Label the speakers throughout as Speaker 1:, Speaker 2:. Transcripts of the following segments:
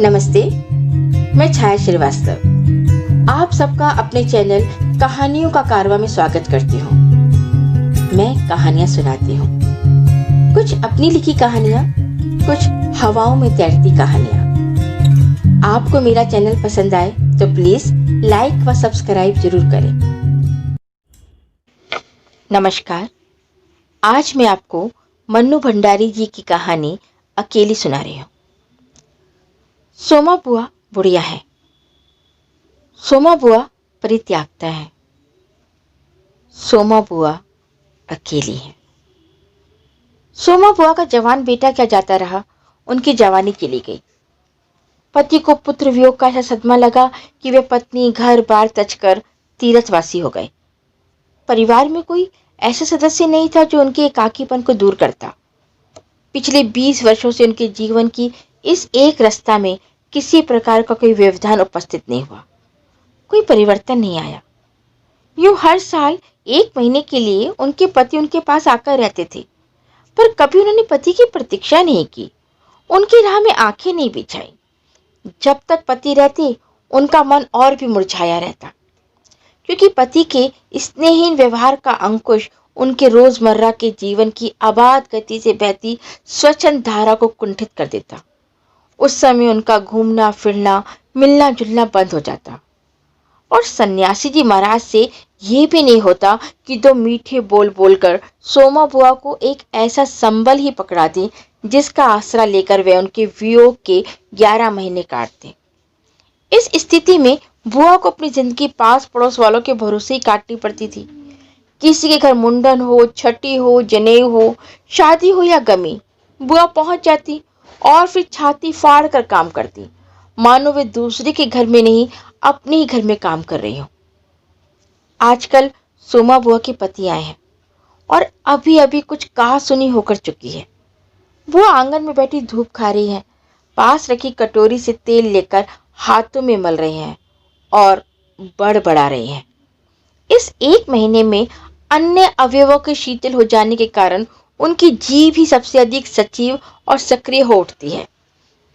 Speaker 1: नमस्ते, मैं छाया श्रीवास्तव आप सबका अपने चैनल कहानियों का कारवां में स्वागत करती हूँ। मैं कहानियाँ सुनाती हूँ, कुछ अपनी लिखी कहानियाँ, कुछ हवाओं में तैरती कहानियाँ। आपको मेरा चैनल पसंद आए तो प्लीज लाइक व सब्सक्राइब जरूर करें। नमस्कार, आज मैं आपको मन्नू भंडारी जी की कहानी अकेली सुना रही हूँ। सोमा बुआ बुढ़िया है। सोमा बुआ परित्यागता है। सोमा बुआ अकेली है। सोमा बुआ का जवान बेटा क्या जाता रहा, उनकी जवानी चली गई। पति को पुत्र वियोग का ऐसा सदमा लगा कि वे पत्नी घर बार तज कर तीरथवासी हो गए। परिवार में कोई ऐसा सदस्य नहीं था जो उनके एकाकीपन को दूर करता। पिछले 20 वर्षों से उनके जीवन की इस एक रास्ता में किसी प्रकार का कोई व्यवधान उपस्थित नहीं हुआ, कोई परिवर्तन नहीं आया। यूं हर साल 1 महीने के लिए उनके पति उनके पास आकर रहते थे, पर कभी उन्होंने पति की प्रतीक्षा नहीं की, उनकी राह में आंखें नहीं बिछाई। जब तक पति रहते उनका मन और भी मुरझाया रहता, क्योंकि पति के स्नेहहीन व्यवहार का अंकुश उनके रोजमर्रा के जीवन की अबाध गति से बहती स्वच्छंद धारा को कुंठित कर देता। उस समय उनका घूमना फिरना मिलना जुलना बंद हो जाता और सन्यासी जी महाराज से ये भी नहीं होता कि 2 मीठे बोल बोलकर सोमा बुआ को एक ऐसा संबल ही पकड़ा दें जिसका आसरा लेकर वे उनके वियोग के 11 महीने काटते। इस स्थिति में बुआ को अपनी जिंदगी पास पड़ोस वालों के भरोसे ही काटनी पड़ती थी। किसी के घर मुंडन हो, छठी हो, जनेऊ हो, शादी हो या गमी, बुआ पहुंच जाती और फिर छाती फाड़ कर काम करती, मानो वे दूसरे के घर में नहीं अपने ही घर में काम कर रही हो। आजकल सोमा बुआ के पति आए हैं और अभी अभी कुछ कहा सुनी होकर चुकी है। बुआ आंगन में बैठी धूप खा रही है, पास रखी कटोरी से तेल लेकर हाथों में मल रही हैं और बड़बड़ा रही हैं। इस 1 महीने में अन्य अवयवों के शीतल हो जाने के कारण उनकी जीभ ही सबसे अधिक सजीव और सक्रिय हो उठती है।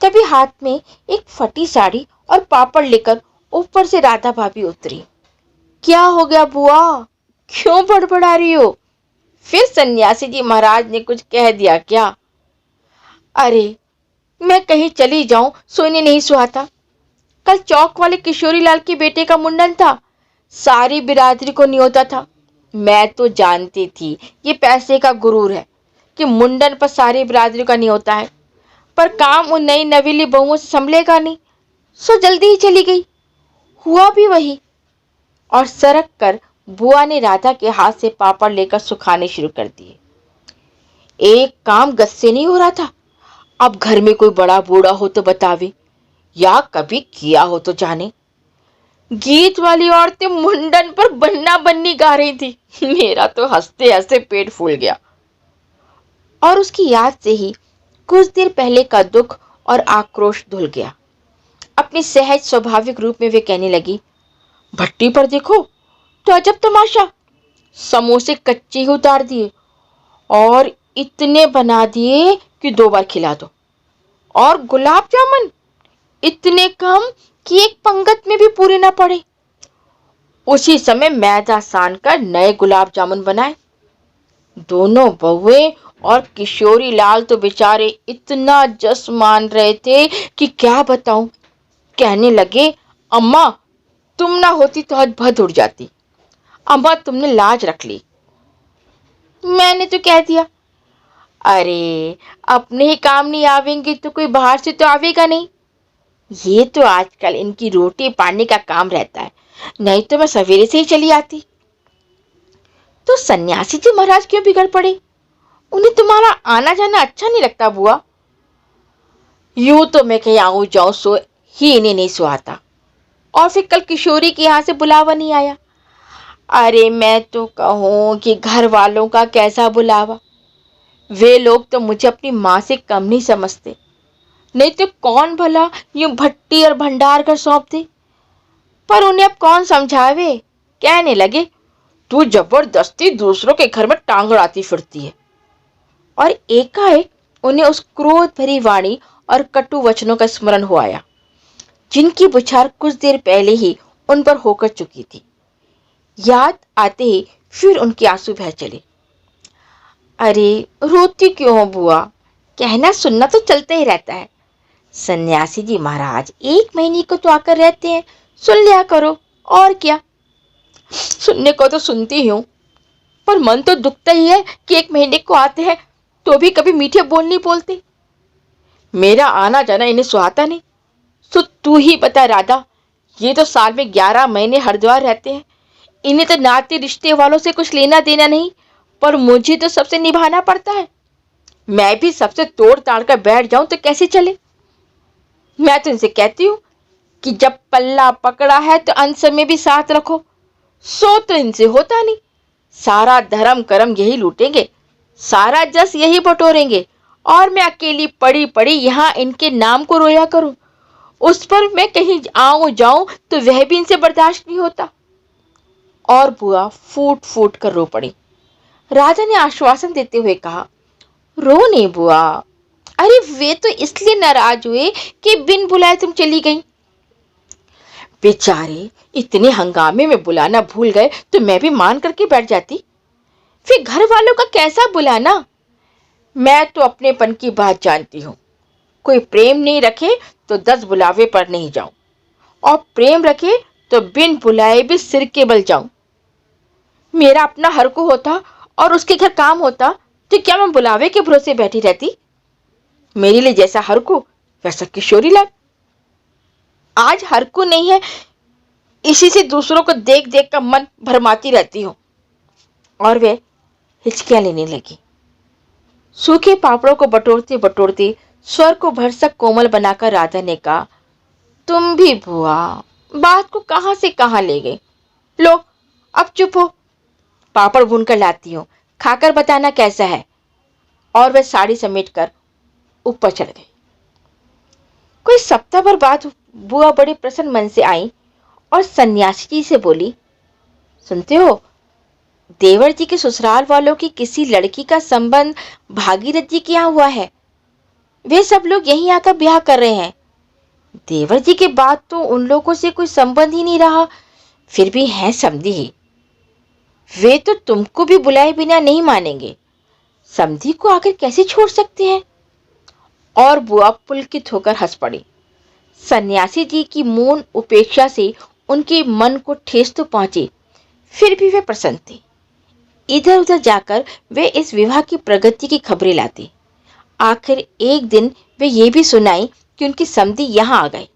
Speaker 1: तभी हाथ में एक फटी साड़ी और पापड़ लेकर ऊपर से राधा भाभी उतरी। क्या हो गया बुआ, क्यों बड़बड़ा रही हो? फिर सन्यासी जी महाराज ने कुछ कह दिया क्या? अरे मैं कहीं चली जाऊं सोने नहीं सुहाता। कल चौक वाले किशोरी लाल के बेटे का मुंडन था, सारी बिरादरी को न्योता था। मैं तो जानती थी ये पैसे का गुरूर है कि मुंडन पर सारी बिरादरी का न्योता है, पर काम उन नई नवीली बहुओं से संभलेगा नहीं, सो जल्दी ही चली गई। हुआ भी वही। और सरक कर बुआ ने राधा के हाथ से पापड़ लेकर सुखाने शुरू कर दिए। एक काम गस से नहीं हो रहा था। अब घर में कोई बड़ा बूढ़ा हो तो बतावे, या कभी किया हो तो जाने। गीत वाली औरतें मुंडन पर बन्ना बन्नी गा रही थी। मेरा तो हंसते हंसते पेट फूल गया और उसकी याद से ही कुछ देर पहले का दुख और आक्रोश धुल गया। अपनी सहज स्वाभाविक रूप में वे कहने लगी, भट्टी पर देखो तो अजब तमाशा, समोसे कच्चे ही उतार दिए और इतने बना दिए कि 2 बार खिला दो, और गुलाब जामुन इतने कम कि एक पंगत में भी पूरे ना पड़े। उसी समय मैदा सान कर नए गुलाब जामुन बनाए। दोनों बहुएं और किशोरी लाल तो बेचारे इतना जस मान रहे थे कि क्या बताऊं। कहने लगे, अम्मा तुम ना होती तो आज भद उड़ जाती। अम्मा तुमने लाज रख ली। मैंने तो कह दिया, अरे अपने ही काम नहीं आवेंगे तो कोई बाहर से तो आवेगा नहीं। ये तो आजकल इनकी रोटी पानी का काम रहता है, नहीं तो मैं सवेरे से ही चली आती। तो सन्यासी जी महाराज क्यों बिगड़ पड़े? उन्हें तुम्हारा आना जाना अच्छा नहीं लगता बुआ? यूं तो मैं कहीं आऊं जाऊं सो ही इन्हें नहीं सुहाता, और फिर कल किशोरी के यहाँ से बुलावा नहीं आया। अरे मैं तो कहूं कि घर वालों का कैसा बुलावा, वे लोग तो मुझे अपनी माँ से कम नहीं समझते, नहीं तो कौन भला यूं भट्टी और भंडार कर सौंप दे। पर उन्हें अब कौन समझावे। कहने लगे, तू जबरदस्ती दूसरों के घर में टांग अड़ाती फिरती है। और एकाएक उन्हें उस क्रोध भरी वाणी और कटु वचनों का स्मरण हो आया, जिनकी बुछार कुछ देर पहले ही उन पर होकर चुकी थी। याद आते ही फिर उनके आंसू बह चले। अरे रोती क्यों हो बुआ? कहना सुनना तो चलता ही रहता है। सन्यासी जी महाराज 1 महीने को तो आकर रहते हैं, सुन लिया करो। और क्या, सुनने को तो सुनती ही हूँ, पर मन तो दुखता ही है कि 1 महीने को आते हैं तो भी कभी मीठे बोल नहीं बोलते। मेरा आना जाना इन्हें सुहाता नहीं। तो तू ही बता राधा, ये तो साल में 11 महीने हरिद्वार रहते हैं। इन्हें तो नाते रिश्ते वालों से कुछ लेना देना नहीं, पर मुझे तो सबसे निभाना पड़ता है। मैं भी सबसे तोड़ ताड़ कर बैठ जाऊं तो कैसे चले? मैं तो इनसे कहती हूँ कि जब पल्ला पकड़ा है तो अंत समय भी साथ रखो। सो तो इनसे होता नहीं। सारा धर्म कर्म यही लूटेंगे, सारा जस यही बटोरेंगे, और मैं अकेली पड़ी पड़ी यहाँ इनके नाम को रोया करूं। उस पर मैं कहीं आऊं जाऊं तो वह भी इनसे बर्दाश्त नहीं होता। और बुआ फूट फूट कर रो पड़ी। राजा ने आश्वासन देते हुए कहा, रो नहीं बुआ। अरे वे तो इसलिए नाराज हुए कि बिन बुलाए तुम चली गई। बेचारे इतने हंगामे में बुलाना भूल गए तो मैं भी मान करके बैठ जाती। फिर घर वालों का कैसा बुलाना? मैं तो अपनेपन की बात जानती हूँ। कोई प्रेम नहीं रखे तो 10 बुलावे पर नहीं जाऊं, और प्रेम रखे तो बिन बुलाए भी सिर के बल जाऊं। मेरा अपना हरकू होता और उसके घर काम होता तो क्या मैं बुलावे के भरोसे बैठी रहती? मेरे लिए जैसा हरकू वैसा किशोरी लाल। आज हरकू नहीं है, इसी से दूसरों को देख देख कर मन भरमाती रहती हूँ। और वे हिचकियां लेने लगी। सूखे पापड़ों को बटोरते बटोरते स्वर को भरसक कोमल बनाकर राधा ने कहा, तुम भी बुआ बात को कहां से कहां ले गए। लो अब चुप हो, पापड़ भून कर लाती हूँ, खाकर बताना कैसा है। और वह साड़ी समेटकर ऊपर चढ़ गई। कोई सप्ताह भर बाद बुआ बड़े प्रसन्न मन से आई और सन्यासी जी से बोली, सुनते हो, देवर जी के ससुराल वालों की किसी लड़की का संबंध भागीरथ जी के यहाँ हुआ है। वे सब लोग यहीं आकर ब्याह कर रहे हैं। देवर जी के बाद तो उन लोगों से कोई संबंध ही नहीं रहा, फिर भी हैं समधी ही। वे तो तुमको भी बुलाए बिना नहीं मानेंगे। समधी को आखिर कैसे छोड़ सकते हैं? और बुआ पुलकित होकर हंस पड़ी। सन्यासी जी की मौन उपेक्षा से उनके मन को ठेस तो पहुंची, फिर भी वे प्रसन्न थे। इधर उधर जाकर वे इस विवाह की प्रगति की खबरें लाती। आखिर एक दिन वे ये भी सुनाई कि उनकी समधी यहाँ आ गए।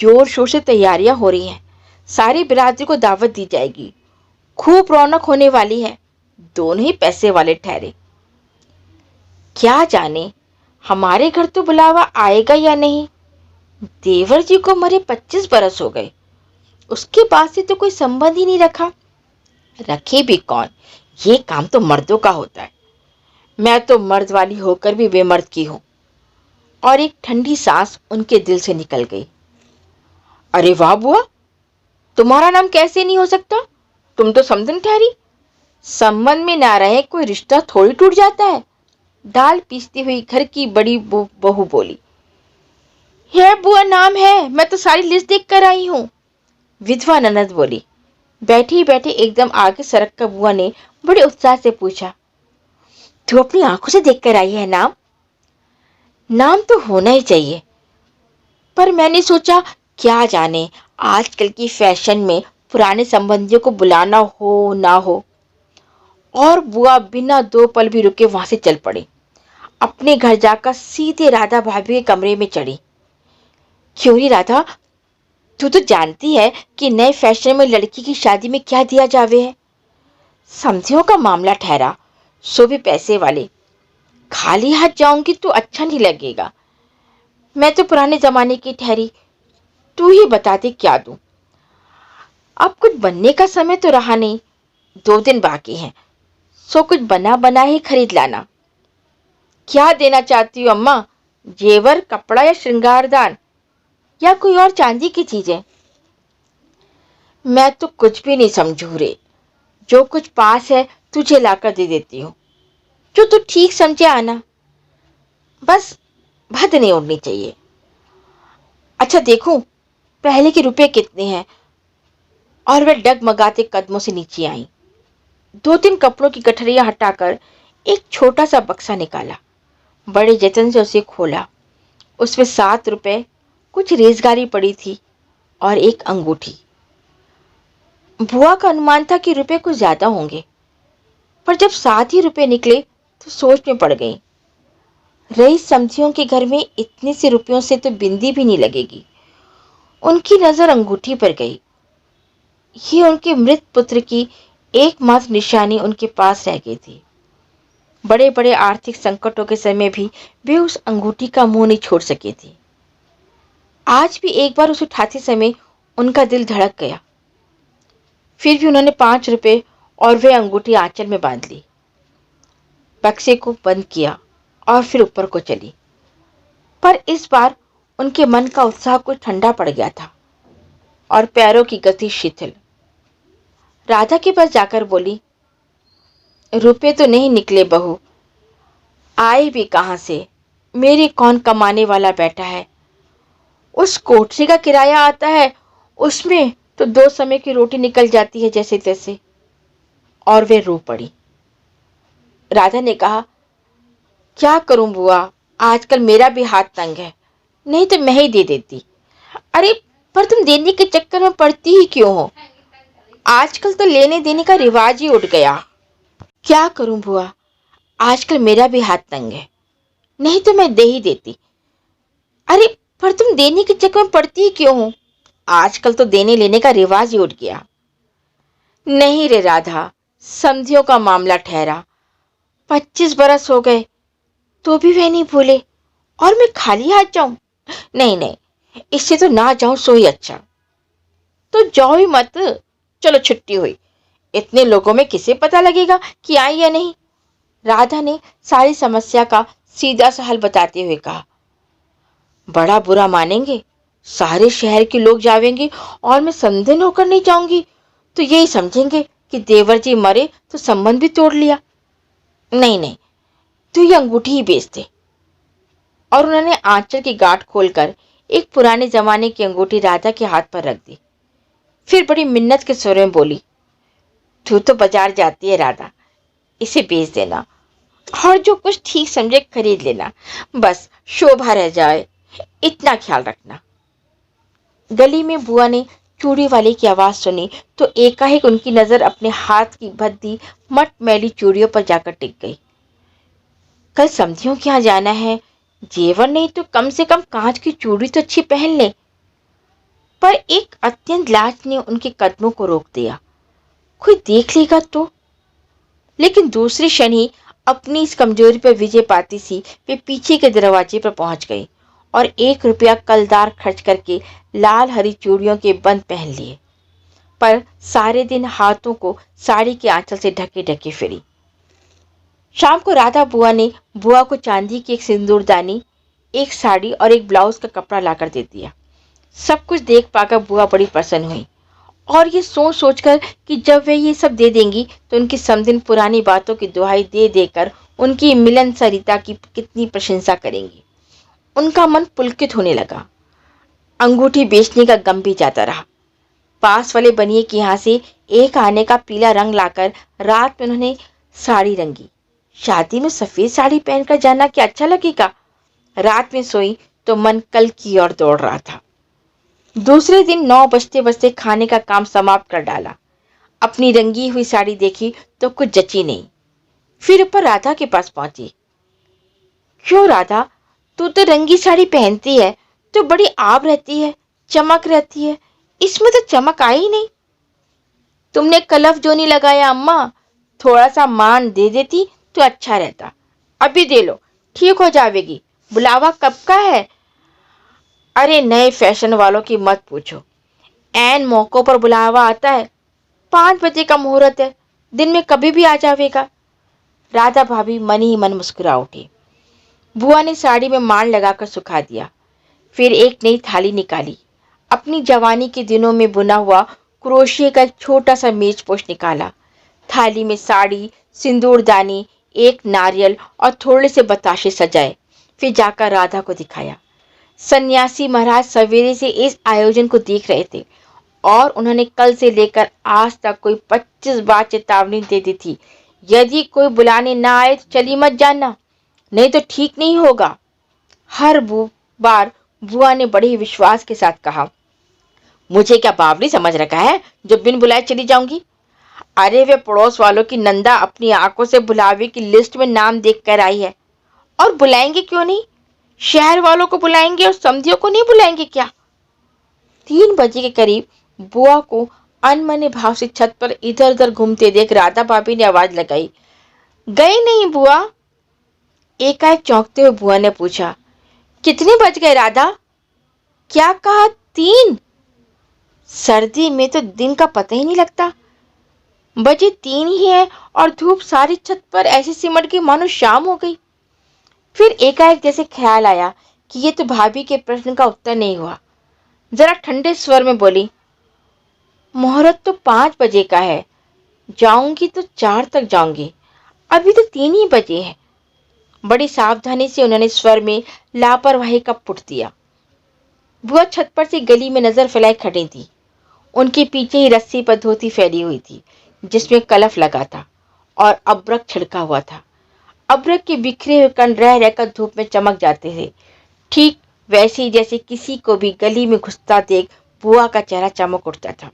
Speaker 1: जोर शोर से तैयारियां हो रही हैं। सारी बिरादरी को दावत दी जाएगी। खूब रौनक होने वाली है। दोनों ही पैसे वाले ठहरे। क्या जाने हमारे घर तो बुलावा आएगा या नहीं। देवर जी को मरे 25 बरस हो गए, उसके बाद से तो कोई संबंध ही नहीं रखा। रखे भी कौन, ये काम तो मर्दों का होता है। मैं तो मर्द वाली होकर भी बेमर्द की हूं। और एक ठंडी सांस उनके दिल से निकल गई। अरे वाह बुआ, तुम्हारा नाम कैसे नहीं हो सकता? तुम तो समधन ठहरी। संबंध में ना रहे कोई रिश्ता थोड़ी टूट जाता है। दाल पीसती हुई घर की बड़ी बहू बोली। है बुआ, नाम है, मैं तो सारी लिस्ट देख कर आई हूँ। विधवा ननद बोली। बैठी बैठे एकदम आगे सरक कर बुआ ने बड़े उत्साह से पूछा, तू अपनी आंखों से देख कर आई है नाम? नाम तो होना ही चाहिए, पर मैंने सोचा क्या जाने आजकल की फैशन में पुराने संबंधियों को बुलाना हो ना हो। और बुआ बिना 2 पल भी रुके वहां से चल पड़ी। अपने घर जाकर सीधे राधा भाभी के कमरे में चढ़ी। क्यों नहीं राधा, तू तो जानती है कि नए फैशन में लड़की की शादी में क्या दिया जावे है। समझियों का मामला ठहरा, सो भी पैसे वाले। खाली हाथ जाऊंगी तो अच्छा नहीं लगेगा। मैं तो पुराने जमाने की ठहरी, तू ही बता दे क्या दूं। अब कुछ बनने का समय तो रहा नहीं, 2 दिन बाकी हैं, सो कुछ बना बना ही खरीद लाना। क्या देना चाहती हो अम्मा? जेवर, कपड़ा या श्रृंगारदान, या कोई और चांदी की चीजें? मैं तो कुछ भी नहीं समझू रे। जो कुछ पास है तुझे लाकर दे देती हूँ, जो तू ठीक समझे आना। बस भद नहीं उड़नी चाहिए। अच्छा देखूं पहले के रुपए कितने हैं। और वह डगमगाते कदमों से नीचे आई। 2-3 कपड़ों की गठरियां हटाकर एक छोटा सा बक्सा निकाला। बड़े जतन से उसे खोला। उसमें 7 रुपए, कुछ रेजगारी पड़ी थी और एक अंगूठी। बुआ का अनुमान था कि रुपए कुछ ज्यादा होंगे, पर जब 7 ही रुपए निकले तो सोच में पड़ गई। रईस समधियों के घर में इतने से रुपयों से तो बिंदी भी नहीं लगेगी। उनकी नजर अंगूठी पर गई। ये उनके मृत पुत्र की एकमात्र निशानी उनके पास रह गई थी। बड़े बड़े आर्थिक संकटों के समय भी वे उस अंगूठी का मुंह नहीं छोड़ सके थे। आज भी एक बार उसे उठाते समय उनका दिल धड़क गया। फिर भी उन्होंने 5 रुपए और वे अंगूठी आंचल में बांध ली, बक्से को बंद किया और फिर ऊपर को चली। पर इस बार उनके मन का उत्साह कुछ ठंडा पड़ गया था और पैरों की गति शिथिल। राधा के पास जाकर बोली, रुपए तो नहीं निकले बहू, आए भी कहां से। मेरे कौन कमाने वाला बैठा है। उस कोठरी का किराया आता है, उसमें तो 2 समय की रोटी निकल जाती है जैसे तैसे। और वे रो पड़ी। राधा ने कहा, क्या करूं बुआ, आजकल मेरा भी हाथ तंग है, नहीं तो मैं ही दे देती। अरे पर तुम देने के चक्कर में पड़ती ही क्यों हो। आजकल तो लेने देने का रिवाज ही उठ गया। क्या करूं बुआ, आजकल मेरा भी हाथ तंग है, नहीं तो मैं दे ही देती। अरे पर तुम देने के चक्कर में पड़ती ही क्यों हो। आजकल तो देने लेने का रिवाज ही उठ गया। नहीं रे राधा, समधियों का मामला ठहरा। 25 बरस हो गए तो भी वे नहीं भूले, और मैं खाली हाथ जाऊं। नहीं नहीं, इससे तो ना जाऊं सो ही अच्छा। तो जाओ ही मत, चलो छुट्टी हुई। इतने लोगों में किसे पता लगेगा कि आई या नहीं। राधा ने सारी समस्या का सीधा सा हल बताते हुए कहा। बड़ा बुरा मानेंगे, सारे शहर के लोग जावेंगे और मैं संदिग्ध होकर नहीं जाऊंगी तो यही समझेंगे कि देवर जी मरे तो संबंध भी तोड़ लिया। नहीं नहीं, तो ये अंगूठी ही बेच दे। और उन्होंने आंचल की गांठ खोलकर एक पुराने जमाने की अंगूठी राधा के हाथ पर रख दी। फिर बड़ी मिन्नत के स्वर में बोली, तू तो बाजार जाती है राधा, इसे बेच देना और जो कुछ ठीक समझे खरीद लेना, बस शोभा रह जाए, इतना ख्याल रखना। गली में बुआ ने चूड़ी वाले की आवाज सुनी तो एकाएक उनकी नजर अपने हाथ की भद्दी मटमैली चूड़ियों पर जाकर टिक गई। कल समधियों के यहाँ जाना है, जेवर नहीं तो कम से कम कांच की चूड़ी तो अच्छी पहन ले। पर एक अत्यंत लाज ने उनके कदमों को रोक दिया। कोई देख लेगा तो। लेकिन दूसरी क्षण ही अपनी इस कमजोरी पर विजय पाती सी वे पीछे के दरवाजे पर पहुंच गई और 1 रुपया कलदार खर्च करके लाल हरी चूड़ियों के बंद पहन लिए। पर सारे दिन हाथों को साड़ी के आंचल से ढके ढके फिरी। शाम को राधा बुआ ने बुआ को चांदी की एक सिंदूरदानी, एक साड़ी और एक ब्लाउज का कपड़ा लाकर दे दिया। सब कुछ देख पाकर बुआ बड़ी प्रसन्न हुई और ये सोच सोचकर कि जब वे ये सब दे देंगी तो उनकी समधिन पुरानी बातों की दुहाई दे देकर उनकी मिलन सरिता की कितनी प्रशंसा करेंगी, उनका मन पुलकित होने लगा। अंगूठी बेचने का गम भी जाता रहा। पास वाले बनिए के यहाँ से एक आने का पीला रंग लाकर रात में उन्होंने साड़ी रंगी। शादी में सफेद साड़ी पहनकर जाना क्या अच्छा लगेगा। रात में सोई तो मन कल की ओर दौड़ रहा था। दूसरे दिन 9 बजते बजते खाने का काम समाप्त कर डाला। अपनी रंगी हुई साड़ी देखी तो कुछ जची नहीं। फिर ऊपर राधा के पास पहुंची। क्यों राधा, तू तो रंगी साड़ी पहनती है तो बड़ी आब रहती है, चमक रहती है, इसमें तो चमक आई ही नहीं। तुमने कलफ जो नहीं लगाया अम्मा, थोड़ा सा मान दे देती तो अच्छा रहता। अभी दे लो, ठीक हो जाएगी। बुलावा कब का है। अरे नए फैशन वालों की मत पूछो, ऐन मौकों पर बुलावा आता है। 5 बजे का मुहूर्त है, दिन में कभी भी आ जाएगा। राधा भाभी मन ही मन मुस्कुरा उठी। बुआ ने साड़ी में मान लगाकर सुखा दिया। फिर एक नई थाली निकाली। अपनी जवानी के दिनों में बुना हुआ क्रोशिये का एक छोटा सा मेजपोश निकाला। थाली में साड़ी, सिंदूरदानी, एक नारियल और थोड़े से बताशे सजाए। फिर जाकर राधा को दिखाया। सन्यासी महाराज सवेरे से इस आयोजन को देख रहे थे और उन्होंने कल से लेकर आज तक कोई 25 बार चेतावनी दे दी थी, यदि कोई बुलाने ना आए तो चली मत जाना, नहीं तो ठीक नहीं होगा। हर बार बुआ ने बड़े ही विश्वास के साथ कहा, मुझे क्या बावली समझ रखा है जो बिन बुलाए चली जाऊंगी? अरे वे पड़ोस वालों की नंदा अपनी आंखों से बुलावे की लिस्ट में नाम देख कर आई है, और बुलाएंगे क्यों नहीं? शहर वालों को बुलाएंगे और समधियों को नहीं बुलाएंगे क्या? 3 बजे के करीब बुआ को अनमने भाव से छत पर इधर उधर घूमते देख राधा भाभी ने आवाज लगाई, गई नहीं बुआ? एकाएक चौंकते हुए बुआ ने पूछा, कितने बज गए राधा? क्या कहा? 3? सर्दी में तो दिन का पता ही नहीं लगता। बजे 3 ही है और धूप सारी छत पर ऐसी सिमट गई मानो शाम हो गई। फिर एकाएक जैसे ख्याल आया कि ये तो भाभी के प्रश्न का उत्तर नहीं हुआ। जरा ठंडे स्वर में बोली, मुहूर्त तो 5 बजे का है, जाऊंगी तो 4 तक जाऊंगी, अभी तो 3 ही बजे हैं। बड़ी सावधानी से उन्होंने स्वर में लापरवाही का पुट दिया। बुआ छत पर से गली में नजर फैलाए खड़ी थी। उनके पीछे ही रस्सी पर धोती फैली हुई थी जिसमें कलफ लगा था और अब्रक छिड़का हुआ था। अब्रक के बिखरे हुए कण रह रहकर धूप में चमक जाते थे, ठीक वैसे ही जैसे किसी को भी गली में घुसता देख बुआ का चेहरा चमक उठता था।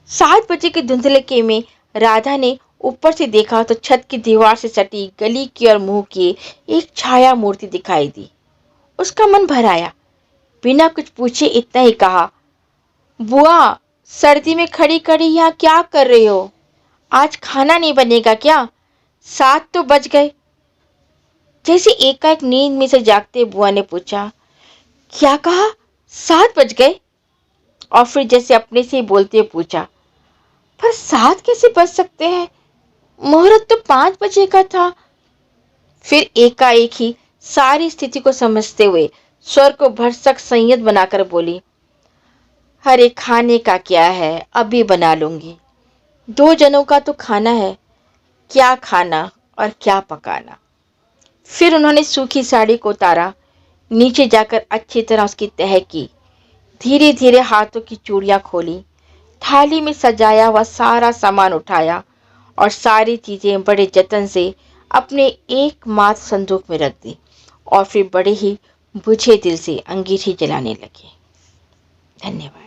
Speaker 1: 7 बजे के धुंधलके में राधा ने ऊपर से देखा तो छत की दीवार से सटी गली की और मुंह की एक छाया मूर्ति दिखाई दी। उसका मन भर आया। बिना कुछ पूछे इतना ही कहा, बुआ, सर्दी में खड़ी खड़ी यहाँ क्या कर रही हो? आज खाना नहीं बनेगा क्या? 7 तो बज गए। जैसे एकाएक नींद में से जागते बुआ ने पूछा, क्या कहा? 7 बज गए? और फिर जैसे अपने से ही बोलते हुए पूछा, पर 7 कैसे बज सकते हैं? मुहूर्त तो 5 बजे का था। फिर एकाएक ही सारी स्थिति को समझते हुए स्वर को भरसक संयत बनाकर बोली, अरे खाने का क्या है, अभी बना लूंगी। 2 जनों का तो खाना है, क्या खाना और क्या पकाना। फिर उन्होंने सूखी साड़ी को उतारा, नीचे जाकर अच्छी तरह उसकी तह की, धीरे धीरे हाथों की चूड़ियां खोली, थाली में सजाया हुआ सारा सामान उठाया और सारी चीजें बड़े जतन से अपने एकमात्र संदूक में रख दी और फिर बड़े ही बुझे दिल से अंगीठी जलाने लगे। धन्यवाद।